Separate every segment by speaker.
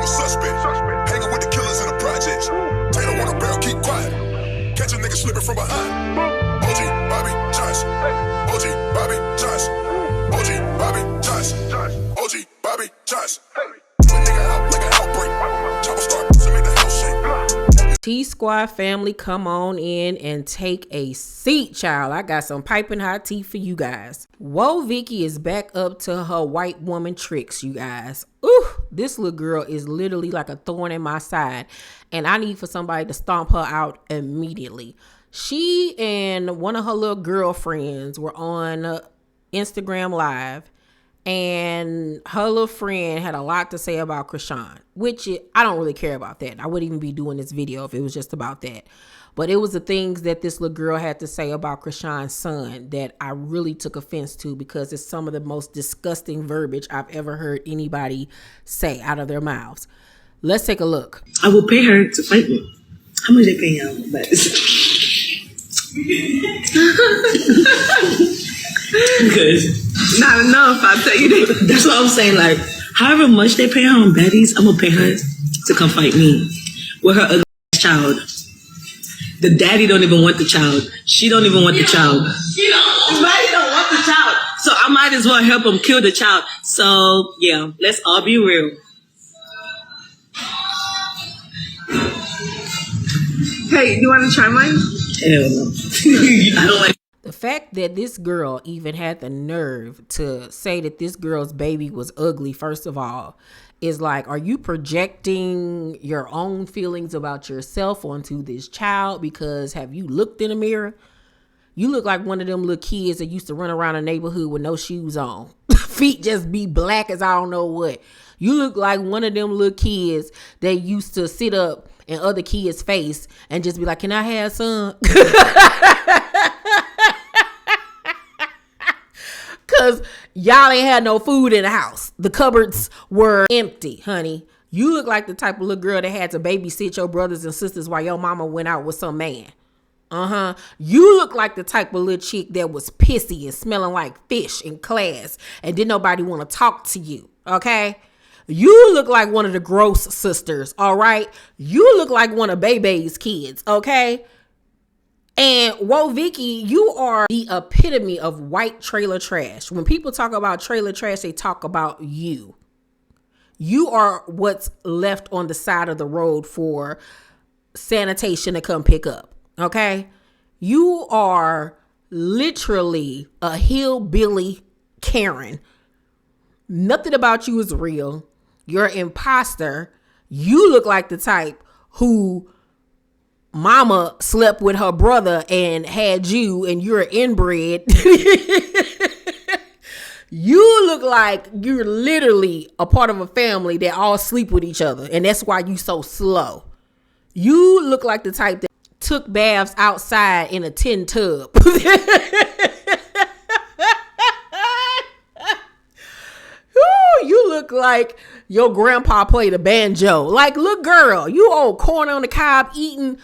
Speaker 1: a suspect. Hanging with the killers in the projects. Taylor on a barrel, keep quiet. Catch a nigga slipping from behind. OG Bobby Johnson. OG Bobby Johnson. OG Bobby Johnson. OG Bobby Johnson. Put nigga out like an outbreak. Chopper start to make the house shake.
Speaker 2: T-Squad family, come on in and take a seat, child. I got some piping hot tea for you guys. Woah Vicky is back up to her white woman tricks, you guys. Ooh, this little girl is literally like a thorn in my side, and I need for somebody to stomp her out immediately. She and one of her little girlfriends were on Instagram Live, and her little friend had a lot to say about Chrisean, which I don't really care about that. I wouldn't even be doing this video if it was just about that. But it was the things that this little girl had to say about Chrisean's son that I really took offense to, because it's some of the most disgusting verbiage I've ever heard anybody say out of their mouths. Let's take a look.
Speaker 3: I will pay her to fight me. How much they paying y'all? Good. Not enough, I'll tell you that. That's what I'm saying. Like, however much they pay her on baddies, I'm gonna pay her to come fight me with her ugly child. The daddy don't even want the child. She don't even want the child. Somebody don't want the child. So I might as well help him kill the child. So yeah, let's all be real. Hey, you want to try mine? Hell no. I don't like.
Speaker 2: The fact that this girl even had the nerve to say that this girl's baby was ugly, first of all, is like, are you projecting your own feelings about yourself onto this child? Because have you looked in the mirror? You look like one of them little kids that used to run around a neighborhood with no shoes on. Feet just be black as I don't know what. You look like one of them little kids that used to sit up in other kids' face and just be like, can I have some? Because y'all ain't had no food in the house. The cupboards were empty, honey. You look like the type of little girl that had to babysit your brothers and sisters while your mama went out with some man. You look like the type of little chick that was pissy and smelling like fish in class and didn't nobody want to talk to you, okay? You look like one of the gross sisters, all right? You look like one of Bebe's kids, okay? And Woah Vicky, you are the epitome of white trailer trash. When people talk about trailer trash, they talk about you. You are what's left on the side of the road for sanitation to come pick up, okay? You are literally a hillbilly Karen. Nothing about you is real. You're an imposter. You look like the type who mama slept with her brother and had you, and you're inbred. You look like you're literally a part of a family that all sleep with each other, and that's why you so slow. You look like the type that took baths outside in a tin tub. Ooh, you look like your grandpa played a banjo. Like, look, girl, you old corn on the cob eating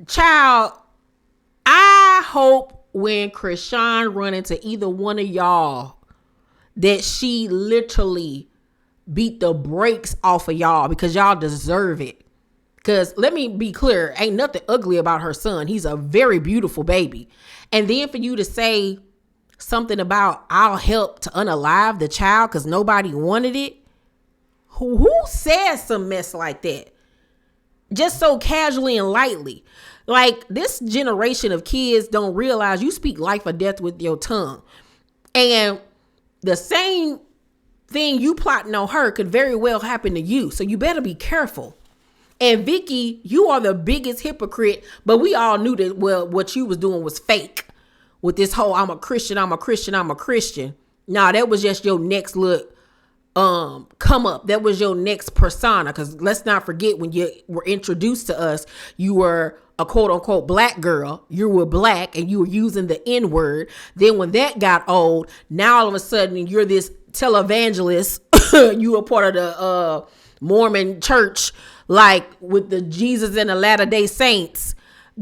Speaker 2: child. I hope when Chrisean run into either one of y'all that she literally beat the brakes off of y'all, because y'all deserve it. Because let me be clear, ain't nothing ugly about her son. He's a very beautiful baby. And then for you to say something about I'll help to unalive the child because nobody wanted it. Who says some mess like that? Just so casually and lightly. Like, this generation of kids don't realize you speak life or death with your tongue. And the same thing you plotting on her could very well happen to you. So you better be careful. And Vicky, you are the biggest hypocrite, but we all knew that, well, what you was doing was fake with this whole I'm a Christian. Nah, that was just your next look come up. That was your next persona. Because let's not forget, when you were introduced to us, you were a quote unquote black girl. You were black and you were using the N word. Then when that got old, now all of a sudden you're this televangelist. You were part of the Mormon church, like with the Jesus and the Latter-day Saints.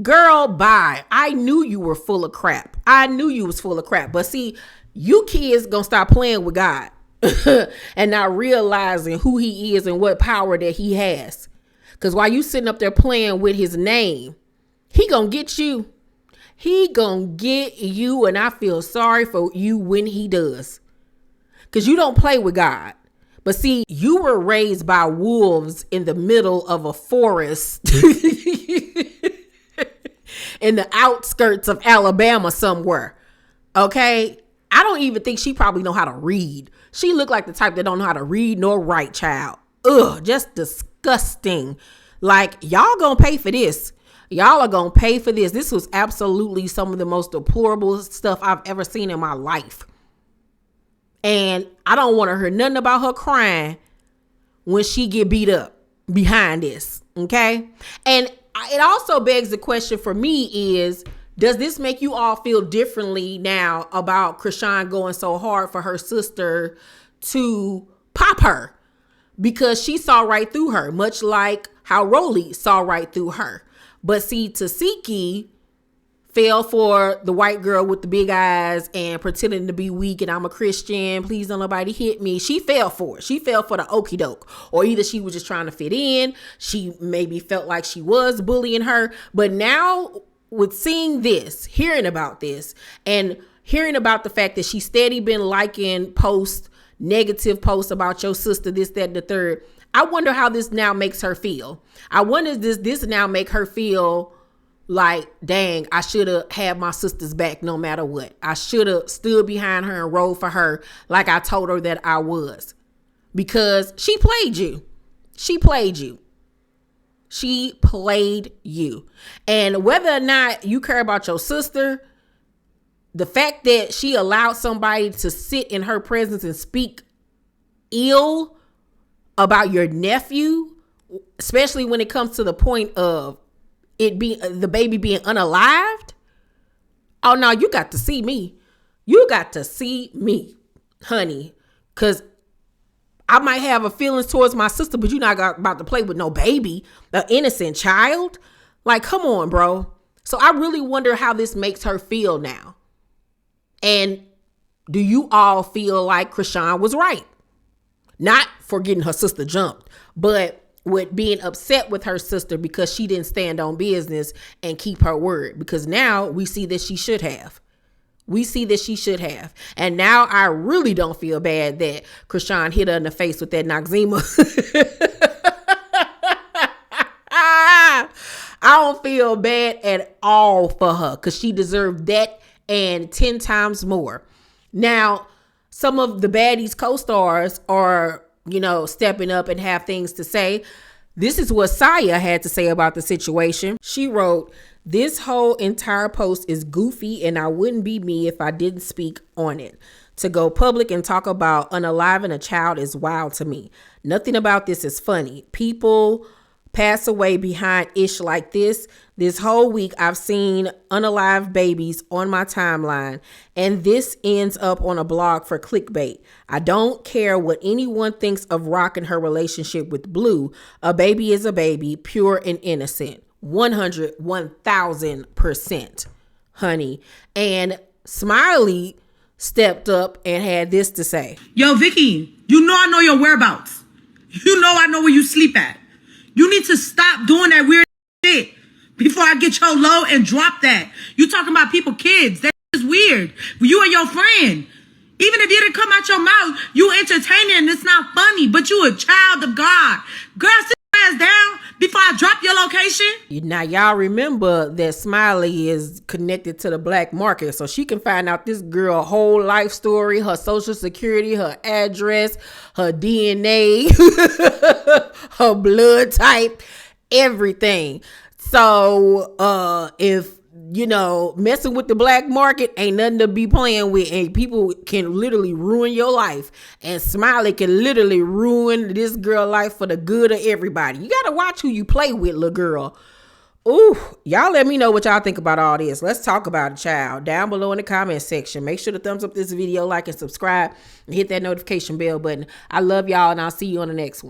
Speaker 2: Girl, bye. I knew you were full of crap. I knew you was full of crap. But see, you kids gonna stop playing with God. and not realizing who he is and what power that he has. Because while you sitting up there playing with his name, he gonna get you. He gonna get you, and I feel sorry for you when he does. Because you don't play with God. But see, you were raised by wolves in the middle of a forest in the outskirts of Alabama somewhere. Okay? I don't even think she probably know how to read. She looked like the type that don't know how to read nor write, child. Ugh, just disgusting. Like, y'all gonna pay for this. Y'all are gonna pay for this. This was absolutely some of the most deplorable stuff I've ever seen in my life. And I don't want to hear nothing about her crying when she get beat up behind this. Okay? And it also begs the question for me is, does this make you all feel differently now about Chrisean going so hard for her sister to pop her? Because she saw right through her, much like how Rolly saw right through her. But see, Tasiki fell for the white girl with the big eyes and pretending to be weak and I'm a Christian, please don't nobody hit me. She fell for it. She fell for the okie doke. Or either she was just trying to fit in. She maybe felt like she was bullying her. But now with seeing this, hearing about this, and hearing about the fact that she steady been liking posts, negative posts about your sister, this, that, and the third, I wonder how this now makes her feel. I wonder does this now make her feel like, dang, I should have had my sister's back no matter what. I should have stood behind her and rode for her like I told her that I was. Because she played you. She played you. She played you. And whether or not you care about your sister, the fact that she allowed somebody to sit in her presence and speak ill about your nephew, especially when it comes to the point of it being the baby being unalived. Oh no, you got to see me. You got to see me, honey. Cause I might have a feelings towards my sister, but you're not about to play with no baby, an innocent child. Like, come on, bro. So I really wonder how this makes her feel now. And do you all feel like Chrisean was right? Not for getting her sister jumped, but with being upset with her sister because she didn't stand on business and keep her word. Because now we see that she should have. We see that she should have. And now I really don't feel bad that Chrisean hit her in the face with that Noxzema. I don't feel bad at all for her because she deserved that and 10 times more. Now, some of the baddies co-stars are, stepping up and have things to say. This is what Saya had to say about the situation. She wrote, "This whole entire post is goofy and I wouldn't be me if I didn't speak on it. To go public and talk about unaliving a child is wild to me. Nothing about this is funny. People pass away behind ish like this. This whole week I've seen unalive babies on my timeline and this ends up on a blog for clickbait. I don't care what anyone thinks of Rock and her relationship with Blue. A baby is a baby, pure and innocent. 100, 1000%, honey." And Smiley stepped up and had this to say.
Speaker 3: Yo, Vicky, I know your whereabouts. I know where you sleep at. You need to stop doing that weird shit before I get your low and drop that. You talking about people, kids. That is weird. You and your friend. Even if you didn't come out your mouth, you entertaining and it's not funny, but you a child of God. Girl, sit your ass down before I drop your location.
Speaker 2: Now, y'all remember that Smiley is connected to the black market, so she can find out this girl whole life story, her social security, her address, her DNA, her blood type, everything. So if messing with the black market ain't nothing to be playing with, and people can literally ruin your life, and Smiley can literally ruin this girl life for the good of everybody. You gotta watch who you play with, little girl. Ooh, y'all let me know what y'all think about all this. Let's talk about it, child, down below in the comment section. Make sure to thumbs up this video, like and subscribe, and hit that notification bell button. I love y'all, and I'll see you on the next one.